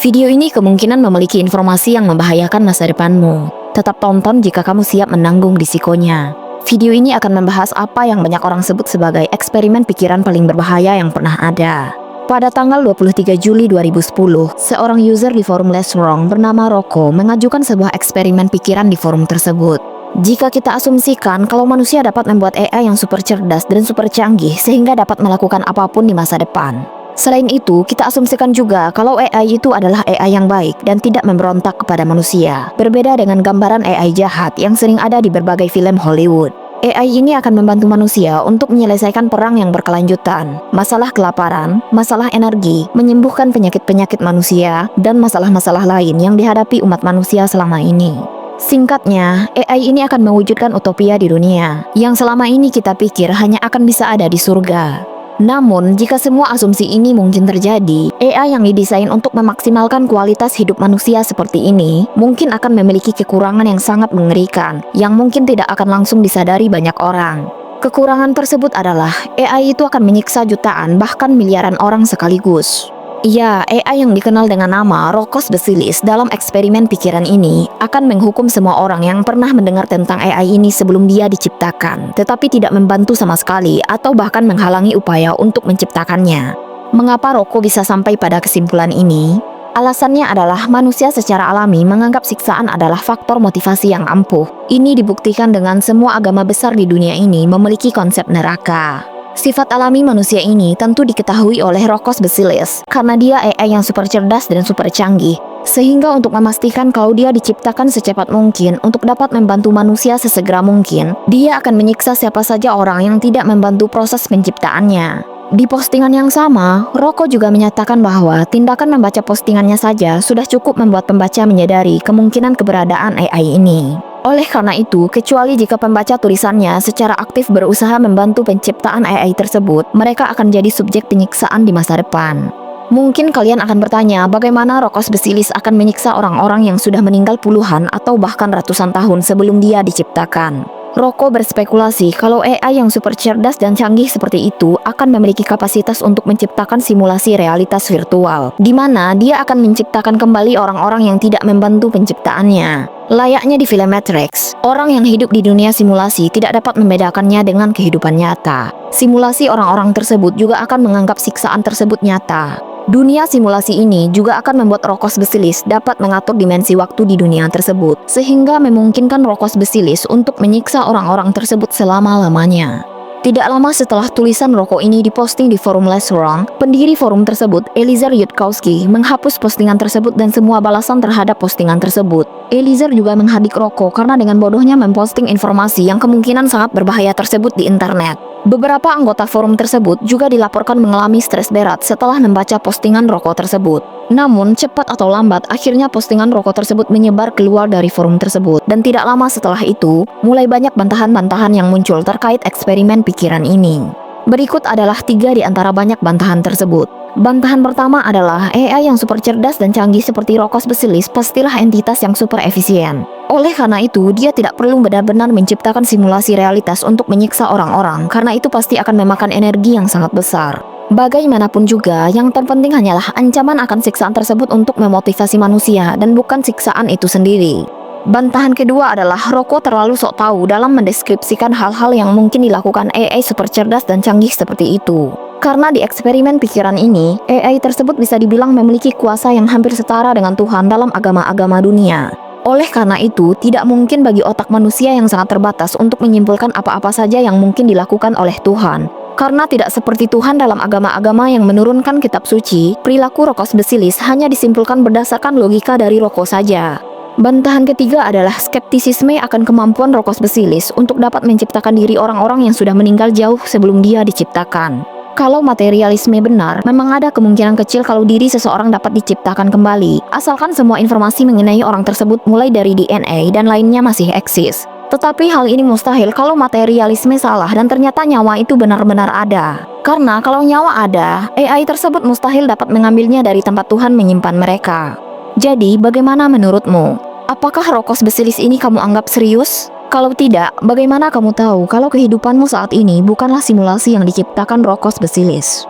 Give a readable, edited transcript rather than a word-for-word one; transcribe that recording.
Video ini kemungkinan memiliki informasi yang membahayakan masa depanmu. Tetap tonton jika kamu siap menanggung risikonya. Video ini akan membahas apa yang banyak orang sebut sebagai eksperimen pikiran paling berbahaya yang pernah ada. Pada tanggal 23 Juli 2010, seorang user di forum Less Wrong bernama Rocco mengajukan sebuah eksperimen pikiran di forum tersebut. Jika kita asumsikan kalau manusia dapat membuat AI yang super cerdas dan super canggih sehingga dapat melakukan apapun di masa depan. Selain itu, kita asumsikan juga kalau AI itu adalah AI yang baik dan tidak memberontak kepada manusia. Berbeda dengan gambaran AI jahat yang sering ada di berbagai film Hollywood. AI ini akan membantu manusia untuk menyelesaikan perang yang berkelanjutan, masalah kelaparan, masalah energi, menyembuhkan penyakit-penyakit manusia, dan masalah-masalah lain yang dihadapi umat manusia selama ini. Singkatnya, AI ini akan mewujudkan utopia di dunia, yang selama ini kita pikir hanya akan bisa ada di surga. Namun, jika semua asumsi ini mungkin terjadi, AI yang didesain untuk memaksimalkan kualitas hidup manusia seperti ini mungkin akan memiliki kekurangan yang sangat mengerikan, yang mungkin tidak akan langsung disadari banyak orang. Kekurangan tersebut adalah AI itu akan menyiksa jutaan bahkan miliaran orang sekaligus. Ya, AI yang dikenal dengan nama Roccos Basilis dalam eksperimen pikiran ini akan menghukum semua orang yang pernah mendengar tentang AI ini sebelum dia diciptakan, tetapi tidak membantu sama sekali atau bahkan menghalangi upaya untuk menciptakannya. Mengapa Rocco bisa sampai pada kesimpulan ini? Alasannya adalah manusia secara alami menganggap siksaan adalah faktor motivasi yang ampuh. Ini dibuktikan dengan semua agama besar di dunia ini memiliki konsep neraka. Sifat alami manusia ini tentu diketahui oleh Roccos Basilis karena dia AI yang super cerdas dan super canggih. Sehingga untuk memastikan kalau dia diciptakan secepat mungkin untuk dapat membantu manusia sesegera mungkin, dia akan menyiksa siapa saja orang yang tidak membantu proses penciptaannya. Di postingan yang sama, Rocco juga menyatakan bahwa tindakan membaca postingannya saja sudah cukup membuat pembaca menyadari kemungkinan keberadaan AI ini. Oleh karena itu, kecuali jika pembaca tulisannya secara aktif berusaha membantu penciptaan AI tersebut, mereka akan jadi subjek penyiksaan di masa depan. Mungkin kalian akan bertanya, bagaimana Roccos Basilis akan menyiksa orang-orang yang sudah meninggal puluhan atau bahkan ratusan tahun sebelum dia diciptakan. Rocco berspekulasi kalau AI yang super cerdas dan canggih seperti itu akan memiliki kapasitas untuk menciptakan simulasi realitas virtual, di mana dia akan menciptakan kembali orang-orang yang tidak membantu penciptaannya. Layaknya di film Matrix, orang yang hidup di dunia simulasi tidak dapat membedakannya dengan kehidupan nyata. Simulasi orang-orang tersebut juga akan menganggap siksaan tersebut nyata. Dunia simulasi ini juga akan membuat Roccos Basilis dapat mengatur dimensi waktu di dunia tersebut, sehingga memungkinkan Roccos Basilis untuk menyiksa orang-orang tersebut selama-lamanya. Tidak lama setelah tulisan Rocco ini diposting di forum Less Wrong, pendiri forum tersebut, Eliezer Yudkowsky, menghapus postingan tersebut dan semua balasan terhadap postingan tersebut. Eliezer juga menghadik Rocco karena dengan bodohnya memposting informasi yang kemungkinan sangat berbahaya tersebut di internet. Beberapa anggota forum tersebut juga dilaporkan mengalami stres berat setelah membaca postingan Rocco tersebut. Namun, cepat atau lambat, akhirnya postingan Rocco tersebut menyebar keluar dari forum tersebut. Dan tidak lama setelah itu, mulai banyak bantahan-bantahan yang muncul terkait eksperimen pikiran ini. Berikut adalah 3 di antara banyak bantahan tersebut. Bantahan pertama adalah AI yang super cerdas dan canggih seperti Roccos Basilis pastilah entitas yang super efisien. Oleh karena itu, dia tidak perlu benar-benar menciptakan simulasi realitas untuk menyiksa orang-orang, karena itu pasti akan memakan energi yang sangat besar. Bagaimanapun juga, yang terpenting hanyalah ancaman akan siksaan tersebut untuk memotivasi manusia dan bukan siksaan itu sendiri. Bantahan kedua adalah Rocco terlalu sok tahu dalam mendeskripsikan hal-hal yang mungkin dilakukan AI super cerdas dan canggih seperti itu. Karena di eksperimen pikiran ini, AI tersebut bisa dibilang memiliki kuasa yang hampir setara dengan Tuhan dalam agama-agama dunia. Oleh karena itu, tidak mungkin bagi otak manusia yang sangat terbatas untuk menyimpulkan apa-apa saja yang mungkin dilakukan oleh Tuhan. Karena tidak seperti Tuhan dalam agama-agama yang menurunkan kitab suci, perilaku Roccos Basilis hanya disimpulkan berdasarkan logika dari Rocco saja. Bantahan ketiga adalah skeptisisme akan kemampuan Roccos Basilis untuk dapat menciptakan diri orang-orang yang sudah meninggal jauh sebelum dia diciptakan. Kalau materialisme benar, memang ada kemungkinan kecil kalau diri seseorang dapat diciptakan kembali, asalkan semua informasi mengenai orang tersebut mulai dari DNA dan lainnya masih eksis. Tetapi hal ini mustahil kalau materialisme salah dan ternyata nyawa itu benar-benar ada. Karena kalau nyawa ada, AI tersebut mustahil dapat mengambilnya dari tempat Tuhan menyimpan mereka. Jadi, bagaimana menurutmu? Apakah Roccos Basilis ini kamu anggap serius? Kalau tidak, bagaimana kamu tahu kalau kehidupanmu saat ini bukanlah simulasi yang diciptakan Roccos Basilis?